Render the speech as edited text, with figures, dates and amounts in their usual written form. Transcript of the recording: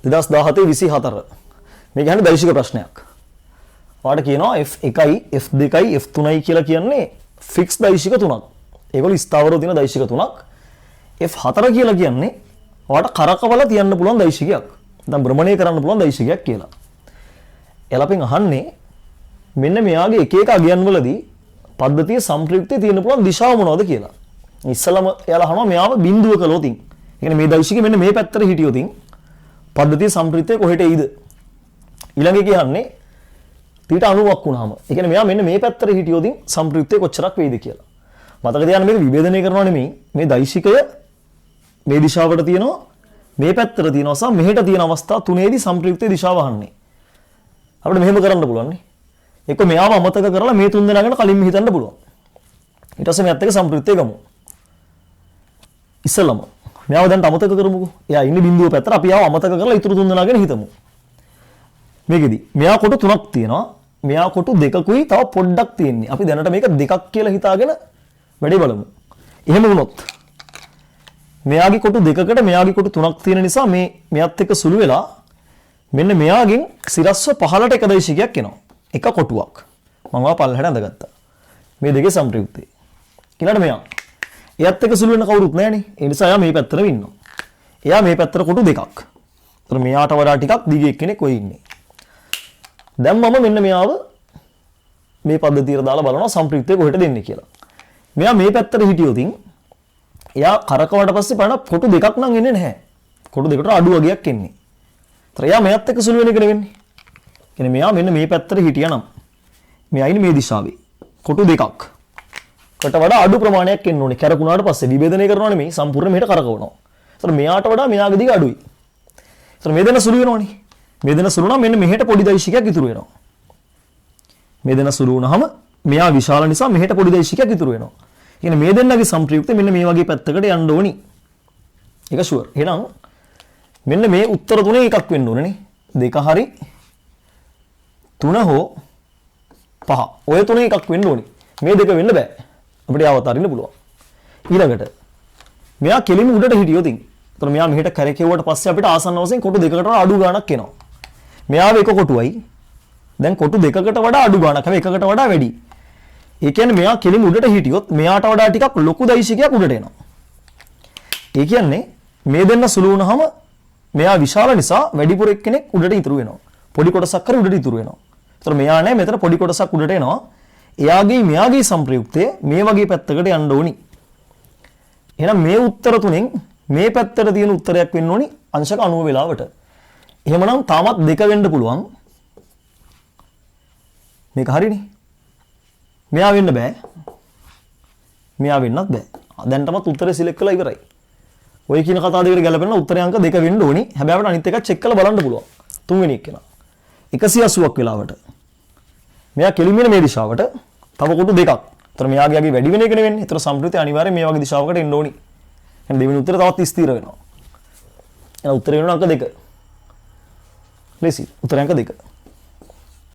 2017 24 මේ කියන්නේ දෛශික ප්‍රශ්නයක්. ඔයාලට කියනවා F1යි F2යි F3යි කියලා කියන්නේ ෆික්ස් දෛශික තුනක්. ඒගොල්ලෝ ස්ථාවරව තියෙන දෛශික තුනක්. F4 කියලා කියන්නේ ඔයාලට කරකවලා තියන්න පුළුවන් දෛශිකයක්. නැත්නම් භ්‍රමණය කරන්න පුළුවන් දෛශිකයක් කියලා. එලපෙන් අහන්නේ මෙන්න මෙයාගේ එක එක අගයන් වලදී පද්ධතිය සම්ප්‍රයුක්තයේ තියෙන පුළුවන් දිශාව මොනවද කියලා. ඉස්සලම එයාලා අහනවා මෙයාව බිඳුව කළොතින්. ඒ කියන්නේ මේ දෛශිකය මෙන්න මේ පැත්තට හිටියොතින් පද්ධතිය සම්ප්‍රයුක්තයේ කොහෙට එයිද? ඊළඟ කියන්නේ ඊට 90ක් වුණාම. ඒ කියන්නේ මෙයා මෙන්න මේ පැත්තට හිටියොතින් සම්ප්‍රයුක්තයේ කොච්චරක් වෙයිද කියලා. මතක තියාගන්න මේක විභේදනය කරනවා නෙමෙයි. මේ දෛශිකය මේ දිශාවට තියෙනවා මේ පැත්තට තියෙනවා සහ මෙහෙට තියෙන අවස්ථා තුනේදී සම්ප්‍රයුක්තයේ දිශාව අහන්නේ. අපිට මෙහෙම කරන්න පුළුවන් නේ. එක්ක මෙයාව අමතක කරලා මේ තුන් දෙනා ගැන කලින්ම හිතන්න පුළුවන්. ඊට පස්සේ මෙයත් එක්ක සම්ප්‍රයුක්තය ගමු. ඉස්සලම මෙයාව දැන් අමතක කරමුකෝ. එයා ඉන්නේ බිඳුව පැත්තට අපි ආව අමතක කරලා ඊටු තුන් දෙනා ගැන හිතමු. මේකෙදි මෙයා කොට තුනක් තියෙනවා. මෙයා කොට දෙකකුයි තව පොඩ්ඩක් තියෙන්නේ. අපි දැනට මේක දෙකක් කියලා හිතාගෙන වැඩේ බලමු. එහෙම වුණොත් මෙයාගේ කොට දෙකකට මෙයාගේ කොට තුනක් තියෙන නිසා මෙයත් එක්ක සුළු වෙලා මෙන්න මෙයාගෙන් සිරස්ව පහළට එක දෛශිකයක් එනවා. එක කොටුවක්. මම ආව පල්ලෙහාට ඇඳගත්තා. මේ දෙකේ සම්ප්‍රයුක්තය. ඊළඟට මෙයා. එයත් එක්ක සුළු වෙන කවුරුත් නැහනේ. ඒ නිසා එයා මේ පැත්තට ඉන්නවා. එයා මේ පැත්තට කොටු දෙකක්. ඒතර මෙයාට වඩා ටිකක් දිග එක්කෙනෙක් ඔය ඉන්නේ. දැන් මම මෙන්න මෙයාව මේ පද්ධතියට දාලා බලනවා සම්ප්‍රයුක්තය කොහෙට දෙන්නේ කියලා. මෙයා මේ පැත්තට හිටියොතින් එයා කරකවට පස්සේ බලන කොටු දෙකක් නම් එන්නේ නැහැ. කොටු දෙකට අඩු වගේක් එන්නේ. ඒතර එයා මෙයත් එක්ක සුළු වෙන එක නෙවෙන්නේ. කියන්නේ මෙයා මෙන්න මේ පැත්තට හිටියානම් මෙයා ඉන්නේ මේ දිශාවේ. කොටු දෙකක්. කට වඩා අඩු ප්‍රමාණයක් එන්න ඕනේ. කැරකුණාට පස්සේ විභේදනය කරනවා නෙමෙයි සම්පූර්ණ මෙහෙට කරකවනවා. ඒතර මෙයාට වඩා මෙයාගේ දිග අඩුයි. ඒතර මේ දෙන සුළු වෙනවනේ. මේ දෙන සුළු නම් මෙන්න මෙහෙට පොඩි දෛශිකයක් ඉතුරු වෙනවා. මේ දෙන සුළු වුණාම මෙයා විශාල නිසා මෙහෙට පොඩි දෛශිකයක් ඉතුරු වෙනවා. කියන්නේ මේ දෙන්නගේ සම්ප්‍රයුක්තය මෙන්න මේ වගේ පැත්තකට යන්න ඕනි. ඒක ෂුවර්. එහෙනම් මෙන්න මේ උත්තර තුනේ එකක් වෙන්න ඕනේ නේ. දෙක හරි 3 හෝ 5. ඔය තුනේ එකක් වෙන්න ඕනි. මේ දෙක වෙන්න බෑ. අපිට අවතරින්න පුළුවන්. ඊළඟට මෙයා කෙලිම උඩට හිටියොතින්. ඒතර මෙයා මෙහෙට කරකෙවුවට පස්සේ අපිට ආසන්න වශයෙන් කොටු දෙකකට වඩා අඩු ගාණක් එනවා. මෙයාව එක කොටුවයි. දැන් කොටු දෙකකට වඩා අඩු ගාණක්. හැබැයි එකකට වඩා වැඩි. ඒ කියන්නේ මෙයා කෙලිම උඩට හිටියොත් මෙයාට වඩා ටිකක් ලොකු දෛශිකයක් උඩට එනවා. ඒ කියන්නේ මේ දෙන්න සුළු වුණාම මෙයා විශාල නිසා වැඩිපුර එක්කෙනෙක් උඩට ඉතුරු වෙනවා. පොඩි කොටසක් හරි උඩට ඉතුරු වෙනවා. ඒතර මෙයා නෑ මෙතන පොඩි කොටසක් උඩට එනවා. එයාගේ මෙයාගේ සම්ප්‍රයුක්තය මේ වගේ පැත්තකට යන්න ඕනි. එහෙනම් මේ උත්තර තුනෙන් මේ පැත්තට තියෙන උත්තරයක් වෙන්න ඕනි අංශක 90 වෙලාවට. එහෙමනම් තාමත් දෙක වෙන්න පුළුවන්. මේක හරිනේ. මෙයා වෙන්න බෑ. මෙයා වෙන්නත් බෑ. දැන් තමත් උත්තරේ සිලෙක්ට් කළා ඉවරයි. ඔය කියන කතාව දෙකට ගැලපෙන උත්තරේ අංක දෙක වෙන්න ඕනි. හැබැයි අපිට අනිත් එකත් චෙක් කරලා බලන්න පුළුවන්. තුන්වෙනි එක කෙනා. 180ක් වෙලාවට. මෙයා කෙලින්ම මේ දිශාවට තව කොටු දෙකක්. ඒතර මෙයාගේ වැඩි වෙන එක නෙවෙන්නේ. ඒතර සම්ප්‍රයුක්තය අනිවාර්යයෙන් මේ වගේ දිශාවකට එන්න ඕනි. එහෙනම් දෙවෙනි උත්තරේ තවත් ස්ථිර වෙනවා. එහෙනම් උත්තරේ වෙනවා අංක 2. ලේසි. උත්තරේ අංක 2.